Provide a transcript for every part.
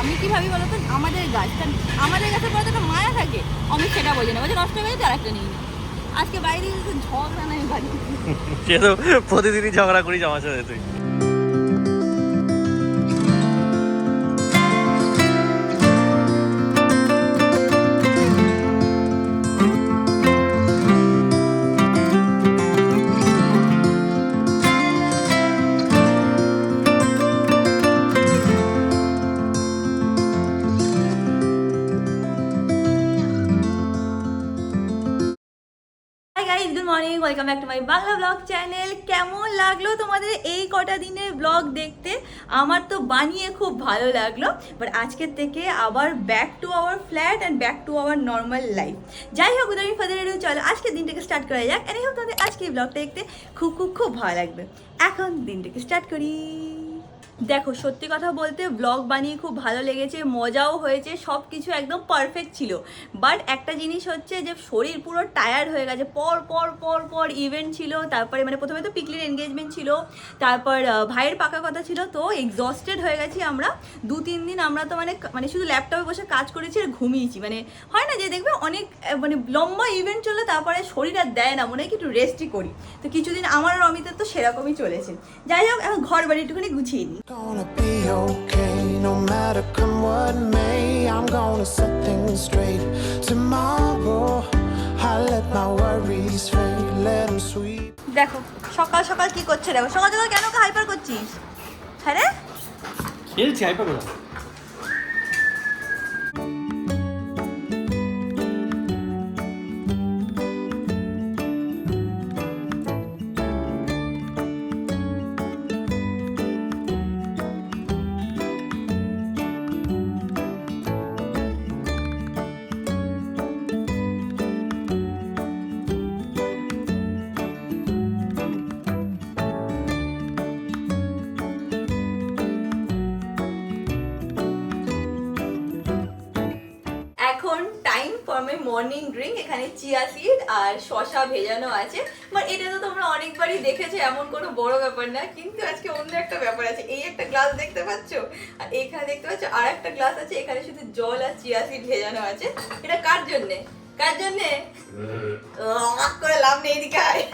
আমি কি ভাবি বলতো, আমাদের গাছ, কারণ আমাদের গাছের পরে তো একটা মায়া থাকে। অমিত সেটা বোঝে না, বলছে নষ্ট হয়ে গেছে আর একটা নিই। আজকে বাইরে গিয়ে ঝগড়া নাই বাড়ি। সে তো প্রতিদিনই ঝগড়া করিস আমার সাথে তুই। Hi guys, good morning, welcome back to my Bangla blog channel. কেমন লাগলো তোমাদের এই কটা দিনের ব্লগ দেখতে? আমার তো বানিয়ে খুব ভালো লাগলো। বাট আজকের থেকে আবার back to our flat and back to our normal life. যাই হোক, উদাহরণ ফাদার চলো আজকের দিনটাকে স্টার্ট করা যাক। এনে হোক তোমাদের আজকে এই ব্লগটা দেখতে খুব খুব খুব ভালো লাগবে। এখন দিনটাকে স্টার্ট করি। দেখো, সত্যি কথা বলতে ব্লগ বানিয়ে খুব ভালো লেগেছে, মজাও হয়েছে, সব কিছু একদম পারফেক্ট ছিল। বাট একটা জিনিস হচ্ছে যে শরীর পুরো টায়ার্ড হয়ে গেছে। পর পর পর পর ইভেন্ট ছিল, তারপরে মানে প্রথমে তো পিকলির এনগেজমেন্ট ছিল, তারপর ভাইয়ের পাকা কথা ছিল, তো এক্সস্টেড হয়ে গেছি আমরা। 2-3 দিন আমরা তো মানে শুধু ল্যাপটপে বসে কাজ করেছি আর ঘুমিয়েছি। মানে হয় না যে দেখবে অনেক মানে লম্বা ইভেন্ট চলে, তারপরে শরীর আর দেয় না, মনে হয় কি একটু রেস্টই করি। তো কিছুদিন আমার আর অমিতের তো সেরকমই চলেছে। যাই হোক, এখন ঘর বাড়ি একটুখানি গুছিয়ে নিই। Gonna be okay, no matter come what may. I'm gonna set things straight tomorrow. I'll let my worries fade, let them sweep. দেখো সকাল সকাল কি করছে, দেখো সকাল সকাল কেন হাইপার করছিস? হ্যাঁ রে, খেলছি হাইপার করে। এখন time for my morning drink. এখানে চিয়া সিড আর শসা ভেজানো আছে। বাট এটা তো তোমরা অনেকবারই দেখেছো, এমন কোনো বড় ব্যাপার না। কিন্তু আজকে অন্য একটা ব্যাপার আছে। এই একটা গ্লাস দেখতে পাচ্ছ, আর এখানে দেখতে পাচ্ছ আর একটা গ্লাস আছে, এখানে শুধু জল আর চিয়া সিড ভেজানো আছে। এটা কার জন্যে? কার জন্যে? অবাক করে লাভ নেই, এদিকে আয়।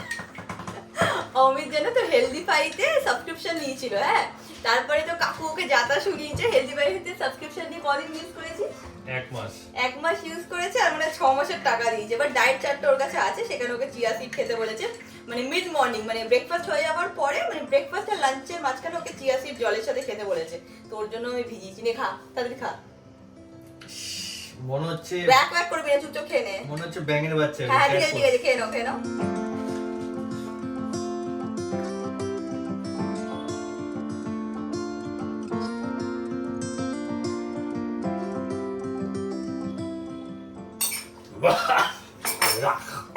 অমিত যেন তো হেলদি ফাইতে সাবস্ক্রিপশন নিয়েছিল, হ্যাঁ। তারপরে তো কাকু ওকে যাতা শুনিয়েছে। হেলদি ফাইতে সাবস্ক্রিপশন নিয়ে কদিন ইউজ করেছিস? 1 মাস ইউজ করেছে, আর মানে 6 মাসের টাকা দিয়েছে। এবার ডায়েট চার্টটা ওর কাছে আছে, সেখানে ওকে চিয়া সিড খেতে বলেছে। মানে মিড মর্নিং, মানে ব্রেকফাস্ট হয়ে যাওয়ার পরে, মানে ব্রেকফাস্ট আর লাঞ্চের মাঝখানে ওকে চিয়া সিড জলের সাথে খেতে বলেছে। তো ওর জন্য আমি ভিজিয়েছি। নে খা, তাড়াতাড়ি খা। মনে হচ্ছে ব্যাক ব্যাক করবি না, চুপচাপ খেয়ে নে। মনে হচ্ছে ব্যাঙের বাচ্চা। হ্যাঁ ঠিক আছে ঠিক আছে, খেয়ে নাও খেয়ে নাও।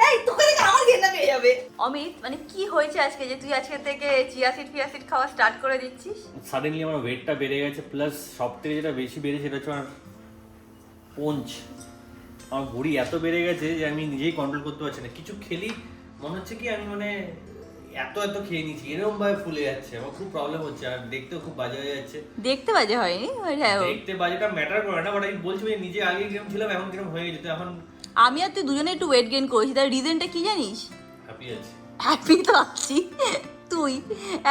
এই তোকে দেখে আমার ঘেন্না পেয়ে যাবে। অমিত, মানে কি হয়েছে আজকে যে তুই আজকে থেকে চিয়া সিড খাওয়া স্টার্ট করে দিচ্ছিস? সাডেনলি আমার ওয়েটটা বেড়ে গেছে, প্লাস সব থেকে যেটা বেশি বেড়েছে সেটা হচ্ছে আমার পঞ্চ। আমার ভুঁড়ি এত বেড়ে গেছে যে আমি নিজেই কন্ট্রোল করতে পারছি না। কিছু খেলি মনে হচ্ছে কি আমি মানে এত এত খেয়ে নিচ্ছি, এরকম ভাবে ফুলে যাচ্ছে। আমার খুব প্রবলেম হচ্ছে, আর দেখতেও খুব বাজে হয়ে যাচ্ছে। দেখতে বাজে হয়নি, দেখতে বাজেটা ম্যাটার করে না, বাট আমি বলছি যে নিজে আগে কিরকম ছিলাম এখন কিরকম হয়ে যেত। এখন আমি আর তুই দুজনে একটু ওয়েট গেইন করেছি। তার রিজনটা কি জানিস? হ্যাপি আছি। হ্যাপি তো আছি, তুই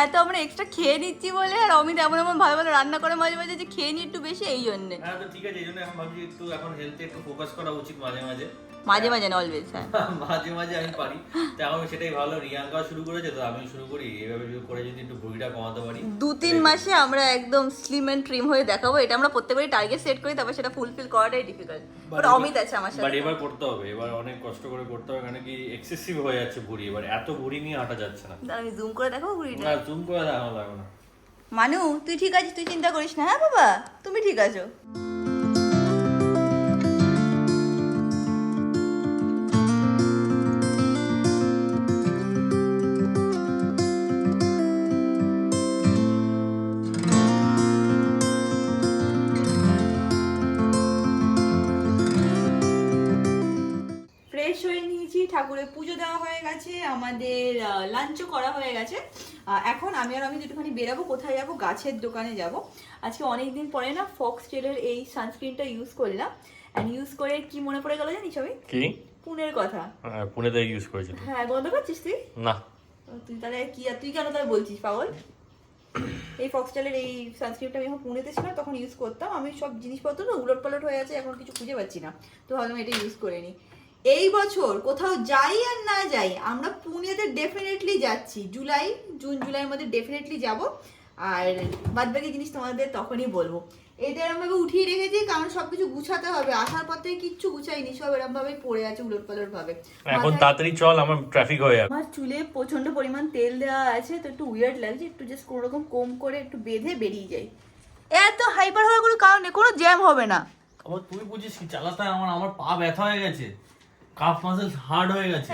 এত আমরা এক্সট্রা খেয়ে নিচ্ছি বলে, আর অমিত এমন এমন ভালো ভালো রান্না করে মাঝে মাঝে যে খেয়ে নি একটু বেশি, এই জন্যে। হ্যাঁ তো ঠিক আছে, এই জন্য এখন ভাবছি একটু এখন হেলথে একটু ফোকাস করা উচিত মাঝে মাঝে। মাঝে মাঝে না, অলওয়েজ। হ্যাঁ, মাঝে মাঝে আমি পারি, তো এখন সেটাই ভালো। রিয়াঙ্কা শুরু করেছে, তো আমি শুরু করি। এভাবে করে যদি একটু ভুঁড়িটা কমাতে পারি, 2-3 মাসে আমরা একদম স্লিম এন্ড ট্রিম হয়ে দেখাবো। এটা আমরা প্রত্যেকবারই টার্গেট সেট করি, তারপর সেটা ফুলফিল করাটাই ডিফিকাল্ট। বাট অমিত আছে আমার বাট সাথে। এবার করতে হবে, এবার অনেক কষ্ট করে করতে হবে, কারণ কি এক্সেসিভ হয়ে যাচ্ছে ভুঁড়ি। এবার এত ভুঁড়ি নিয়ে হাঁটা যাচ্ছে না। আমি জুম করে দেখাবো ঘুড়িটা। না জুম করে দেখানো লাগবে না। মানু, তুই ঠিক আছিস, তুই চিন্তা করিস না। হ্যাঁ বাবা, তুমি ঠিক আছো। ফ্রেশ হয়ে নিয়েছি, ঠাকুরের পুজো দেওয়া হয়ে গেছে, আমাদের লাঞ্চও করা হয়ে গেছে। এখন আমি আর অমিত একটুখানি বেরাবো। কোথায় যাব? গাছের দোকানে যাব। আজকে অনেকদিন পরে না ফক্সটেলের এই সানস্ক্রিনটা ইউজ করলাম, অ্যান্ড ইউজ করে কি মনে পড়ে গেল জানিস আমি? কি? পুনের কথা। পুনেতে ইউজ করেছিস? হ্যাঁ, বন্ধ করছিস তুই? না। তুই তাহলে কি, আর তুই কেন তাহলে বলছিস পাগল? এই ফক্সটেলের এই সানস্ক্রিনটা আমি যখন পুনেতে ছিলাম তখন ইউজ করতাম। আমি সব জিনিসপত্র না উলট পালট হয়ে আছে, এখন কিছু খুঁজে পাচ্ছি না, তো ভাবলাম এটা ইউজ করে নিই। এই বছর কোথাও যাই আর না যাই, আমরা পুনেতে ডেফিনেটলি যাচ্ছি। জুন জুলাইয়ের মধ্যে ডেফিনেটলি যাব, আর বাদবাকি জিনিস তোমাদের তখনই বলবো। এটা এরমভাবে উঠিয়ে রেখেছি কারণ সবকিছু গুছাতে হবে। আসার পর থেকে কিচ্ছু গুছাইনি, সব এরম ভাবে পড়ে আছে উলট পালট ভাবে। এখন তাড়াতাড়ি চল, আমার ট্রাফিক হয়ে যাবে। আমার চুলে প্রচন্ড পরিমাণ তেল দেওয়া আছে, তো একটু উইয়ার্ড লাগছে, একটু জাস্ট কোনো রকম কোম করে একটু বেঁধে বেরিয়ে যাই। এত হাইপার হওয়ার কোনো কারণ নেই, কোনো জ্যাম হবে না। আবার তুই বুঝিস কি চালাতে? আমার পা ব্যথা হয়ে গেছে, কাফ মাসেল হার্ড হয়ে গেছে।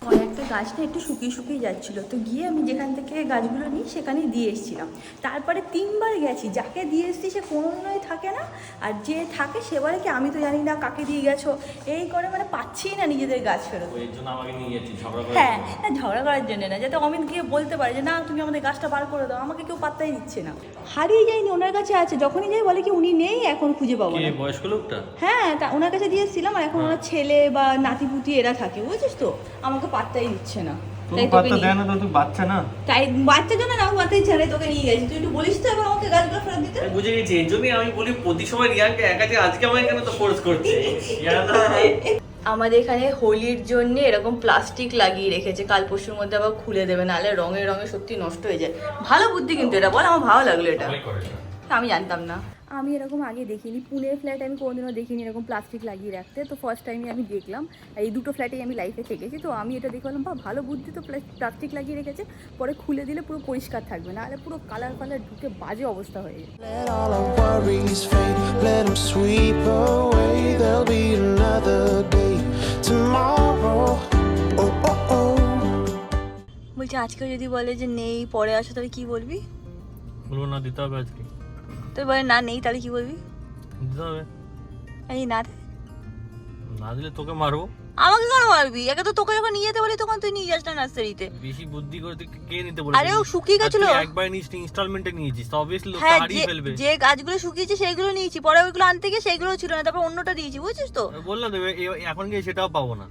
আমার একটা গাছ না একটু শুকিয়ে শুকিয়ে যাচ্ছিলো, তো গিয়ে আমি যেখান থেকে গাছগুলো নিই সেখানেই দিয়ে এসেছিলাম। তারপরে 3 বার গেছি, যাকে দিয়ে এসেছি সে কোনোই থাকে না, আর যে থাকে সেবারে কি আমি তো জানি না কাকে দিয়ে গেছো, এই করে মানে পাচ্ছি না নিজেদের গাছ ফেরত। এর জন্য আমাকে নিয়ে যাচ্ছি ঝগড়া করে? হ্যাঁ, না ঝগড়া করার জন্য না, যাতে অমিত গিয়ে বলতে পারে যে না তুমি আমাদের গাছটা বার করে দাও। আমাকে কেউ পাত্তাই দিচ্ছে না, হারিয়ে যায়নি, ওনার কাছে আছে। যখনই যাই বলে কি উনি নেই, এখন খুঁজে পাবো না। বয়স্ক লোকটা? হ্যাঁ, তা ওনার কাছে দিয়ে এসেছিলাম, আর এখন ওনার ছেলে বা নাতিপুতি এরা থাকে, বুঝছিস তো, আমাকে পাত্তাই দিচ্ছে না। তাই তোকে নিয়ে, না তো তুই বাচ্চা না? তাই বাচ্চার জন্য না, আমাকে পাত্তাই দিচ্ছে না, তোকে নিয়ে গেছি। তুই একটু বলিস তো এবার আমাকে গাছগুলো ফেরত দিতে। বুঝে গেছি, এর জন্যই আমি বলি প্রতি সময় রিয়াকে একা যে আজকে আমাকে কেন তো ফোর্স করছে। আমাদের এখানে হোলির জন্য এরকম প্লাস্টিক লাগিয়ে রেখেছে, কাল পরশুর মধ্যে আবার খুলে দেবে, নাহলে রঙে রঙে সত্যি নষ্ট হয়ে যায়। ভালো বুদ্ধি কিন্তু এটা, বল, আমার ভালো লাগলো এটা, আমি জানতাম না। আমি এরকম আগে দেখিনি, পুনের ফ্ল্যাটে আমি কোনোদিনও দেখিনি এরকম প্লাস্টিক লাগিয়ে রাখতে, তো ফার্স্ট টাইমে আমি দেখলাম। এই দুটো ফ্ল্যাটেই আমি লাইফে থেকেছি, তো আমি এটা দেখে বললাম বা ভালো বুদ্ধি, তো প্লাস্টিক লাগিয়ে রেখেছে, পরে খুলে দিলে পুরো পরিষ্কার থাকবে, না হলে পুরো কালার ফালার ঢুকে বাজে অবস্থা হয়ে যায়। Let all our worries fade, let them sweep away. There'll be another day tomorrow. Oh, oh, oh. বলছি আজকে যদি বলে যে নেই পরে আসো, তাহলে কি বলবি? বলবো না, দিতে হবে আজকে। তুই বলে না নেই, তাহলে কি বলবি? দিতে হবে। এই না না দিলে তোকে মারবো। আমাকে কেন মারবি? একে তো তোকে যখন নিয়ে যেতে বলি তখন তুই নিয়ে যাস না নার্সারিতে। বেশি বুদ্ধি করে তুই কে নিতে বলেছিস? আরে ও শুকিয়ে গেছিল। একবার নিস, ইনস্টলমেন্টে নিয়েছিস, তো অবভিয়াসলি লোকটা হ্যাঁ, হারিয়ে ফেলবে। যে গাছগুলো শুকিয়েছে সেইগুলো নিয়েছি, পরে ওইগুলো আনতে গিয়ে সেইগুলো ছিল না, তারপর অন্যটা দিয়েছি, বুঝছিস তো। বললাম তো এখন গিয়ে সেটাও পাবো না।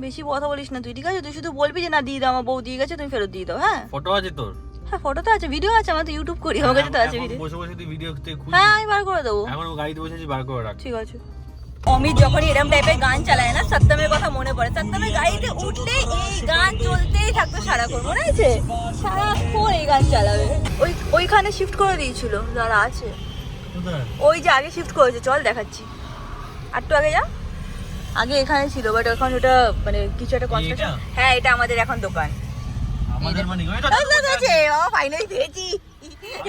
বেশি কথা বলিস না তুই, ঠিক আছে? তুই শুধু বলবি যে না দিয়ে দাও, আমার বউ দিয়ে গেছে, তুমি ফেরত দিয়ে দাও। হ্যাঁ, ফটো আছে তোর? হ্যাঁ, ফটো তো আছে, ভিডিও আছে, আমার তো ইউটিউব করি, আমার কাছে তো আছে ভিডিও। বসে বসে তুই ভিডিও খুঁজছিস? হ্যাঁ, আমি বার করে দেবো। এখন ও গাড়িতে বসেছি, বার করে রাখ। ঠিক আছে। অমিত যখনই এরকম টাইপের গান চালায় না, সত্যমের কথা মনে পড়ে। সত্যমের গাড়িতে উঠলেই এই গান চলতেই থাকতো সারাক্ষণ, মনে আছে? সারাক্ষণ এই গান চালাবে। ওইখানে শিফট করে দিয়েছিল যারা আছে, ওই যে আগে শিফট করেছে, চল দেখাচ্ছি। আরেকটু আগে যা, আগে এখানে ছিল, বাট এখন ওটা মানে কিছু একটা কনস্ট্রাকশন। হ্যাঁ, এটা আমাদের এখন দোকান। আমাদের মানে বাবা ফাইনালি পেয়েছি,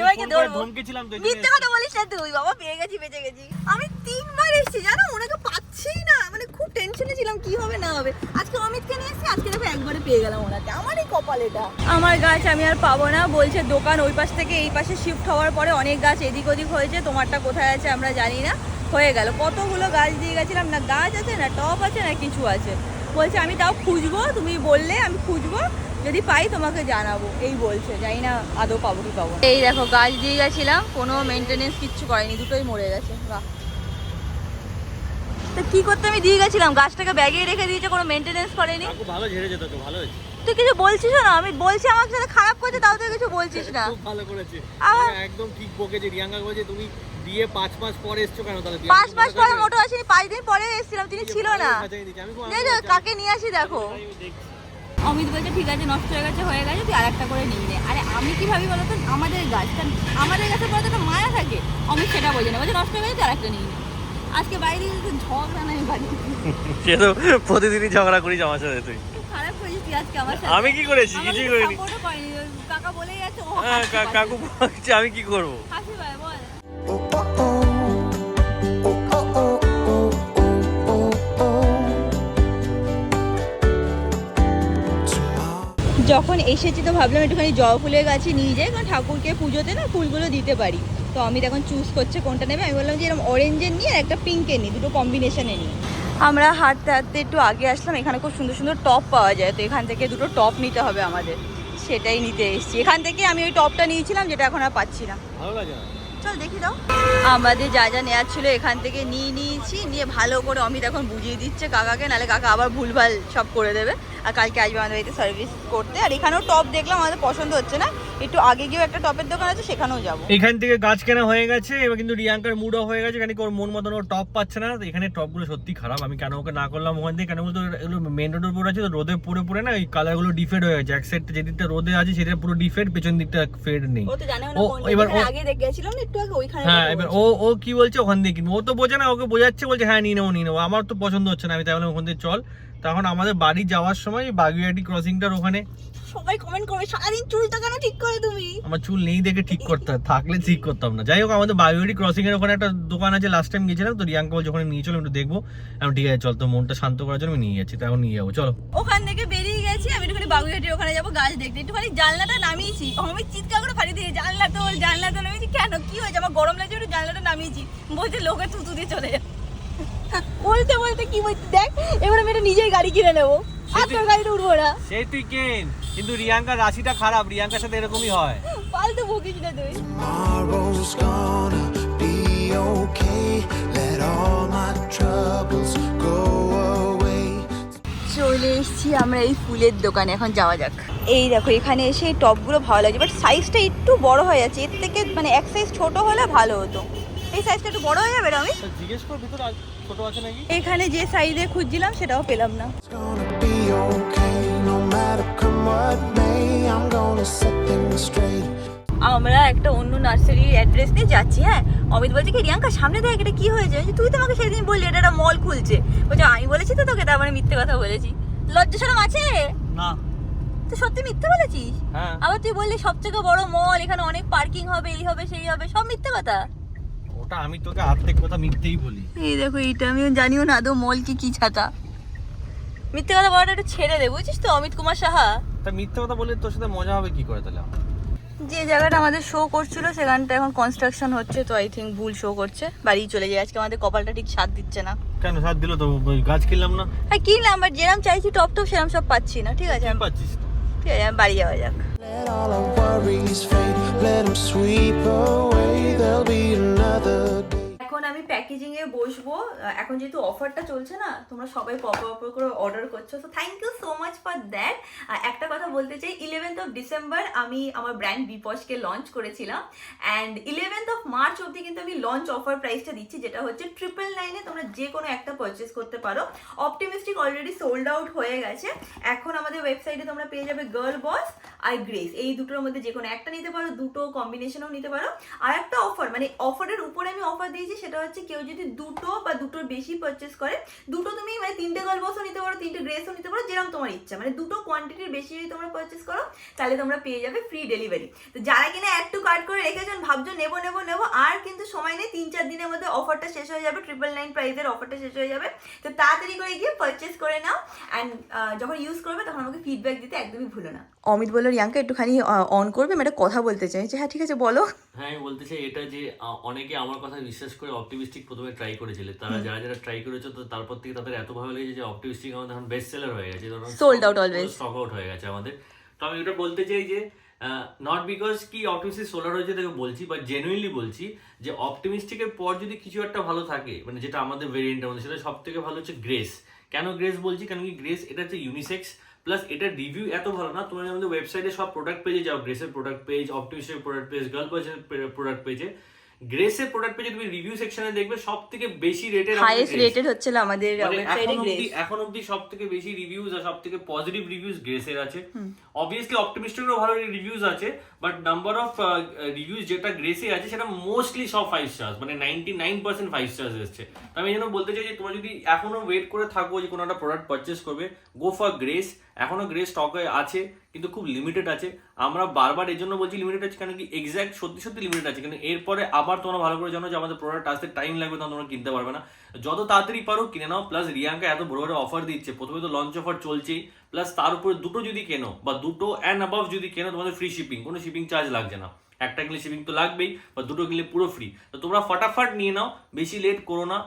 এবার কি ধরবো? ধমকেছিলাম তো, মিথ্যে কথা বলিস না তুই, বাবা পেয়ে গেছি, বেঁচে গেছি। আমি 3 বার এসেছি, জানো, ওনাকে পাচ্ছিই না, মানে খুব টেনশনে ছিলাম কি হবে না হবে। আজকে অমিতকে নিয়ে এসেছি, আজকে দেখো একবারে পেয়ে গেলাম ওনাকে। আমারই কপাল এটা। আমার গাছ আমি আর পাবো না, বলছে দোকান ওই পাশ থেকে এই পাশে শিফট হওয়ার পরে অনেক গাছ এদিক ওদিক হয়েছে, তোমারটা কোথায় আছে আমরা জানি না। হয়ে গেল, কতগুলো গাছ দিয়ে গেছিলাম, না গাছ আছে না টপ আছে না কিছু আছে। বলছে আমি তাও খুঁজবো, তুমি বললে আমি খুঁজবো, যদি পাই তোমাকে জানাবো, এই বলছে। জানি না আদৌ পাবো কি পাবো। এই দেখো গাছ দিয়ে গেছিলাম, কোনো মেনটেনেন্স কিচ্ছু করেনি, দুটোই মরে গেছে। বাহ, তো কি করতে আমি দিয়ে গেছিলাম, গাছটাকে ব্যাগে রেখে দিয়েছে, কোনো মেনটেনেন্স করেনি। ভালো ঝেড়েছে তোকে, ভালো হয়েছে। তুই কিছু বলছিস না? আমি বলছি আমার সাথে খারাপ করছে, তাও তুই কিছু বলছিস না। খুব ভালো করেছে, আবার- একদম ঠিক বকেছে। রিয়াঙ্কা বলেছে তুমি দিয়ে 5 মাস পরে এসছো কেন? তাহলে 5 মাস পরে মোটো আসেনি, 5 দিন পরে এসেছিলাম, তিনি ছিল না। কাকে নিয়ে আসি দেখো। অমিত বলছে ঠিক আছে, নষ্ট হয়ে গেছে তুই আর একটা করে নিয়ে নে। আরে আমি কি ভাবি বলতো, আমাদের গাছ, আমাদের গাছের পরে তো একটা মায়া থাকে। অমিত সেটা বোঝে না, বলছে নষ্ট হয়ে গেছে তুই আর একটা নিয়ে নে। আজকে বাইরে ঝগড়া নাই বাড়ি, সে তো প্রতিদিনই ঝগড়া করিস আমার সাথে। তুই খারাপ করেছিস তুই আজকে আমার সাথে। আমি কি করেছি? কিছুই করিনি। সাপোর্টও করেনি, কাকা বলেই যাচ্ছে ও কাকু বলছে, আমি কি করব? হাসি ভাই বল। Oh, oh, oh. Oh, oh, oh, oh, oh, oh, oh. Tomorrow. যখন এসেছি তো ভাবলাম একটুখানি জবা ফুলের গাছে নিয়ে যাই, কারণ ঠাকুরকে পুজোতে না ফুলগুলো দিতে পারি। তো অমিত এখন চুজ করছে কোনটা নেবে। আমি বললাম যে এরকম অরেঞ্জের নিয়ে আর একটা পিঙ্কের নিই, দুটো কম্বিনেশনে নিই। আমরা হাঁটতে হাঁটতে একটু আগে আসলাম, এখানে খুব সুন্দর সুন্দর টপ পাওয়া যায়, তো এখান থেকে দুটো টপ নিতে হবে আমাদের, সেটাই নিতে এসেছি। এখান থেকে আমি ওই টপটা নিয়েছিলাম যেটা এখন আর পাচ্ছি না। ভালো লাগে না? চল দেখি দাও। আমাদের যা যা নেওয়ার ছিল এখান থেকে নিয়েছি, নিয়ে ভালো করে অমিত এখন বুঝিয়ে দিচ্ছে কাকাকে, নাহলে কাকা আবার ভুলভাল সব করে দেবে। আর কালকে আসবে আমাদের বাড়িতে সার্ভিস করতে। আর এখানেও টপ দেখলাম, আমাদের পছন্দ হচ্ছে না, একটু আগে গিয়েও একটা টপের দোকান আছে, সেখানেও যাবো। এখান থেকে গাছ কেনা হয়ে গেছে, এবার কিন্তু রিয়াঙ্কার মুড অফ হয়ে গেছে, কারণ কি ওর মন মতন ও টপ পাচ্ছে না। তো এখানে টপগুলো সত্যি খারাপ, আমি কেন ওকে না করলাম ওখান থেকে, কেন বলতো এগুলো মেন রোডের উপর আছে, তো রোদে পড়ে পড়ে না ওই কালারগুলো ডিফেড হয়ে গেছে। এক সাইডটা যেদিকটা রোদে আছে সেটা পুরো ডিফেড, পেছন দিকটা ফেড নেই। ও তো জানে না ও কোন এবার দিকে, আগে দেখে গেছিলাম না একটু আগে ওইখানে। হ্যাঁ, এবার ও কি বলছে ওখান দিয়ে কিনবো, ও তো বোঝে না, ওকে বোঝাচ্ছে, বলছে হ্যাঁ নিয়ে নেবো। আমার তো পছন্দ হচ্ছে না, আমি তাই বললাম ওখান থেকে চল। তখন আমাদের বাড়ি যাওয়ার সময় বাগুইয়াটি ক্রসিংটার ওখানে সবাই কমেন্ট করবে সারাদিন চুলটা কেন ঠিক করে তুমি। আমার চুল নেই দেখে ঠিক করতে হয়, থাকলে ঠিক করতাম না। যাই হোক, আমাদের বাগুইয়াটি ক্রসিং এর ওখানে একটা দোকান আছে, লাস্ট টাইম গেছিলাম, তো রিয়াঙ্কা বলছে ওখানে নিয়ে চলো একটু দেখবো। আমি ঠিক আছে চল, তো মনটা শান্ত করার জন্য আমি নিয়ে যাচ্ছি, তো এখন নিয়ে যাবো চলো। ওখান থেকে বেরিয়ে গেছি, আমি একটুখানি বাগুইহাটির ওখানে যাবো গাছ দেখতে। একটুখানি জানলাটা নামিয়েছি, আমি চিৎকার করে ফাড়ি দিয়ে জানলাটা নামিয়েছি। কেন কি হয়েছে, আমার গরম লাগছে, একটু জানলাটা নামিয়েছি। বলছে লোকে তুতু দিয়ে চলে যাবে। বলতে বলতে কি বলছি দেখ, এবার আমি এটা নিজেই গাড়ি কিনে নেবো, আর তোর গাড়িতে উঠবো না। সেই তুই কেন, কিন্তু রিয়াঙ্কার রাশিটা খারাপ, রিয়াঙ্কার সাথে এরকমই হয়। ফালতু বকিস না তুই। Tomorrow's gonna be okay. Let all my troubles go away. চলে এসেছি আমরা এই ফুলের দোকানে, এখন যাওয়া যাক। এই দেখো এখানে এসে এই টপগুলো ভালো লাগছে, বাট সাইজটা একটু বড় হয়ে যাচ্ছে, এর থেকে মানে এক সাইজ ছোট হলে ভালো হতো। এই সাইজটা একটু বড় হয়ে যাবে আমি জিজ্ঞেস কর ভিতরে ছোট আছে নাকি। এখানে যে সাইজে খুঁজছিলাম সেটাও পেলাম না। It's gonna be okay. No matter come what may, I'm gonna set things straight. আমরা একটা অন্য নার্সারির অ্যাড্রেস নিয়ে যাচ্ছি। হ্যাঁ, অমিত বলছে কি রিয়াঙ্কা সামনে দেখ এটা কি হয়েছে, তুই তো আমাকে সেদিন বললি এটা একটা মল খুলছে। বলছে আমি বলেছি তো তোকে, তার মানে মিথ্যে কথা বলেছি। লজ্জা শরম আছে না, তুই সত্যি মিথ্যে বলেছিস। হ্যাঁ আবার তুই বললি সবথেকে বড় মল, এখানে অনেক পার্কিং হবে, এই হবে সেই হবে, সব মিথ্যে কথা। ওটা আমি তোকে আর্ধেক কথা মিথ্যেই বলি। এই দেখো এইটা আমিও জানিও না আদৌ মল কি ছাতা। মিথ্যে কথা বলাটা একটু ছেড়ে দে, বুঝছিস তো অমিত কুমার সাহা। তা মিথ্যে কথা বলে তোর সাথে মজা হবে কি করে তাহলে? যে জায়গাটা আমাদের শো করছিল সেখানটা এখন কনস্ট্রাকশন হচ্ছে, তো আই থিঙ্ক ভুল শো করছে। বাড়ি চলে যাই, আজকে আমাদের কপালটা ঠিক সাথ দিচ্ছে না। কেন সাথ দিল তো, গাছ কিনলাম না? হ্যাঁ কিনলাম, বাট যেরকম চাইছি টপ সেরকম সব পাচ্ছি না। ঠিক আছে পাচ্ছিস তো? ঠিক আছে, আমি বাড়ি যাওয়া যাক। Let all our worries fade. Let them sweep away. There'll be another day. এখন আমি প্যাকেজিং এ বসবো। এখন যেহেতু অফারটা চলছে না, তোমরা সবাই পপ করে অর্ডার করছো, so thank you so much for that. একটা কথা বলতে চাই, 11th অফ ডিসেম্বর আমি আমার ব্র্যান্ড বিপসকে লঞ্চ করেছিলাম, অ্যান্ড 11th অফ মার্চ অবধি কিন্তু আমি লঞ্চ অফার প্রাইসটা দিচ্ছি, যেটা হচ্ছে 999-এ তোমরা যে কোনো একটা পারচেস করতে পারো। অপটিমিস্টিক অলরেডি সোল্ড আউট হয়ে গেছে। এখন আমাদের ওয়েবসাইটে তোমরা পেয়ে যাবে গার্ল বস আর গ্রেস, এই দুটোর মধ্যে যে কোনো একটা নিতে পারো, দুটো কম্বিনেশনও নিতে পারো। আর একটা অফার, মানে অফারের উপরে আমি অফার দিয়েছি, সেটা হচ্ছে কেউ যদি দুটো বা দুটোর বেশি পারচেস করে, দুটো তুমি মানে 3টে গার্ল বসও নিতে পারো, 3টে ড্রেসও নিতে পারো, যেরকম তোমার ইচ্ছা, মানে দুটো কোয়ান্টিটির বেশি যদি তোমরা পারচেস করো তাহলে তোমরা পেয়ে যাবে ফ্রি ডেলিভারি। তো যারা কিনা অ্যাড টু কার্ট করে রেখেছেন, ভাবছো নেবো, আর কিন্তু সময় নেই, 3-4 দিনের মধ্যে অফারটা শেষ হয়ে যাবে, 999 প্রাইসের অফারটা শেষ হয়ে যাবে। তো তাড়াতাড়ি করে গিয়ে পারচেস করে নাও, অ্যান্ড যখন ইউজ করবে তখন আমাকে ফিডব্যাক দিতে একদমই ভুলো না। অমিত বললো রিয়াঙ্কা একটুখানি অন করবে, আমি একটা কথা বলতে চাই। হ্যাঁ ঠিক আছে বলো। হ্যাঁ, আমি বলতে চাই এটা যে অনেকে আমার কথা বিশ্বাস করে অপটিমিস্টিক প্রথমে ট্রাই করেছিল, তারা যারা ট্রাই করেছে, তো তারপর থেকে তাদের এত ভালো লেগেছে যে অপটিমিস্টিক আমাদের এখন বেস্ট সেলার হয়ে গেছে, sold out always, stock out হয়ে গেছে আমাদের। তো আমি এটা বলতে চাই যে নট বিকজ কি অপটিমিস্টিক সোলার হয়েছে তাকে বলছি, বাট জেনুইনলি বলছি যে অপটিমিস্টিকের পর যদি কিছু একটা ভালো থাকে, মানে যেটা আমাদের ভেরিয়েন্টের মধ্যে, সেটা সব থেকে ভালো হচ্ছে গ্রেস। কেন গ্রেস বলছি, কারণ কি গ্রেস এটা হচ্ছে ইউনিসেক্স, প্লাস এটার রিভিউ এত ভালো না। তোমার আমাদের ওয়েবসাইটে সব প্রোডাক্ট পেজে যাও, গ্রেসের প্রোডাক্ট পেজ, অপটিমিস্টিকের প্রোডাক্ট পেজ, গার্ল বয়েজের প্রোডাক্ট পেজে, গ্রেসের প্রোডাক্ট পেজে তুমি রিভিউ সেকশনে দেখবে সব থেকে বেশি রেটেড, হাইয়েস্ট রেটেড হচ্ছিল আমাদের ওয়েবসাইটে গ্রেস। এখন অবধি সব থেকে বেশি রিভিউজ আর সব থেকে পজিটিভ রিভিউজ গ্রেসের আছে। অবভিয়াসলি অপটিমিস্টিকেরও ভালো রিভিউজ আছে, বাট নাম্বার অফ রিভিউজ যেটা গ্রেসে আছে সেটা মোস্টলি সব 5 স্টার্স, মানে 99% 5 স্টার্স এসছে। তো আমি যেন বলতে চাই যে তোমরা যদি এখনো ওয়েট করে থাকো যে কোনো একটা প্রোডাক্ট পারচেস করবে, গো ফর গ্রেস। এখনো গ্রেস স্টকে আছে, কিন্তু খুব লিমিটেড আছে। আমরা বারবার এই জন্য বলছি লিমিটেড আছে, কারণ কি এক্স্যাক্ট সত্যি লিমিটেড আছে, কিন্তু এরপরে আবার তোমরা ভালো করে জানো যে আমাদের প্রোডাক্ট আসতে টাইম লাগবে, তখন তোমরা কিনতে পারবে না। যত তাড়াতাড়ি পারো কিনে নাও। প্লাস রিয়াঙ্কা এত বড় বড় অফার দিচ্ছে, প্রথমে তো লঞ্চ অফার চলছেই, প্লাস তার উপরে দুটো যদি কেনো বা দুটো অ্যান্ড অ্যাবাভ যদি কেনো, তোমাদের ফ্রি শিপিং, কোনো শিপিং চার্জ লাগছে না। একটা কিনলে শিপিং তো লাগবেই, বা দুটো কিনলে পুরো ফ্রি। তো তোমরা ফটাফট নিয়ে নাও, বেশি লেট করো না।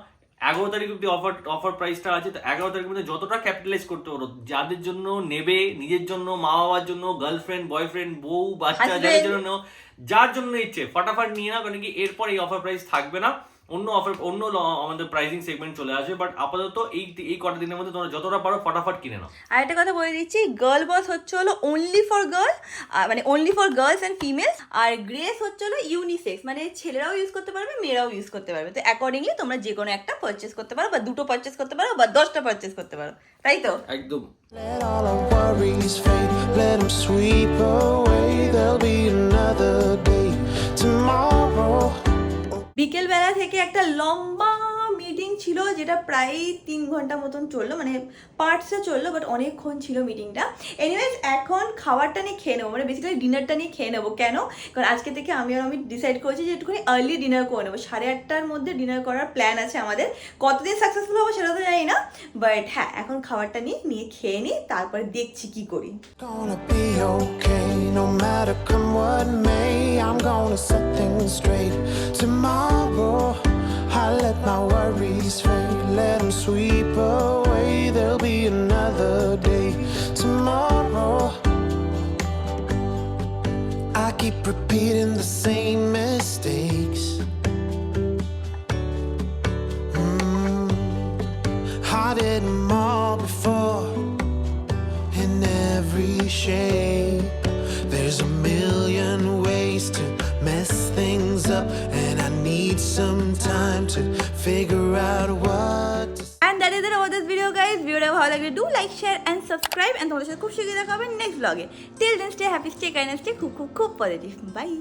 11 তারিখ অব্দি অফার প্রাইসটা আছে, তো 11 তারিখের মধ্যে যতটা ক্যাপিটালাইজ করতে পারো, যাদের জন্য নেবে, নিজের জন্য, মা বাবার জন্য, গার্লফ্রেন্ড, বয়ফ্রেন্ড, বউ, বাচ্চা, যাদের জন্য, যার জন্য ইচ্ছে ফটাফট নিয়ে নাও, কারণ কি এরপর এই অফার প্রাইস থাকবে না, অন্য আমাদের প্রাইসিং সেগমেন্ট চলে আসবে। বাট আপাতত এই কটা দিনের মধ্যে তোমরা যতটা পারো ফটাফট কিনে নাও। আর একটা কথা বলে দিচ্ছি, গার্ল বস হচ্ছে হলো অনলি ফর গার্ল, মানে only for girls and females, আর গ্রেস হচ্ছে হলো ইউনিসেক্স, মানে ছেলেরাও ইউজ করতে পারবে, মেয়েরাও ইউজ করতে পারবে। তো অ্যাকর্ডিংলি তোমরা যে কোনো একটা পারচেস করতে পারো, বা দুটো পারচেস করতে পারো, বা 10টা পারচেস করতে পারো, তাই তো? একদম। Let all our worries fade, let them sweep away. There'll be another day tomorrow. বিকেলবেলা থেকে একটা লম্বা মিটিং ছিল, যেটা প্রায় 3 ঘন্টা মতন চললো, মানে পার্টসে চললো, বাট অনেকক্ষণ ছিল মিটিংটা। এনিওয়েজ এখন খাবারটা নিয়ে খেয়ে নেবো, মানে বেসিক্যালি ডিনারটা নিয়ে খেয়ে নেবো। কেন? কারণ আজকে থেকে আমি ডিসাইড করেছি যে একটুখানি আর্লি ডিনার করে নেবো, 8:30টার মধ্যে ডিনার করার প্ল্যান আছে আমাদের। কতদিন সাকসেসফুল হবো সেটা তো জানি না, বাট হ্যাঁ এখন খাবারটা নিয়ে খেয়ে নিই, তারপরে দেখছি কি করি। Gonna be okay, no matter come what may. I'm gonna set things straight tomorrow. I'll let my worries fade, let them sweep away. There'll be another day tomorrow. I keep repeating the same mistakes. I did them all before, in every shape. There's a million ways to mess things up, and I need some time to figure out what to say. And that is it about this video, guys. ভিডিওটা ভালো লাগলে do like, share and subscribe, and তোমাদের সাথে খুব শীঘ্রই দেখা হবে next ব্লগে। Till then, stay happy, stay kind, and stay খুব পজিটিভ। বাই।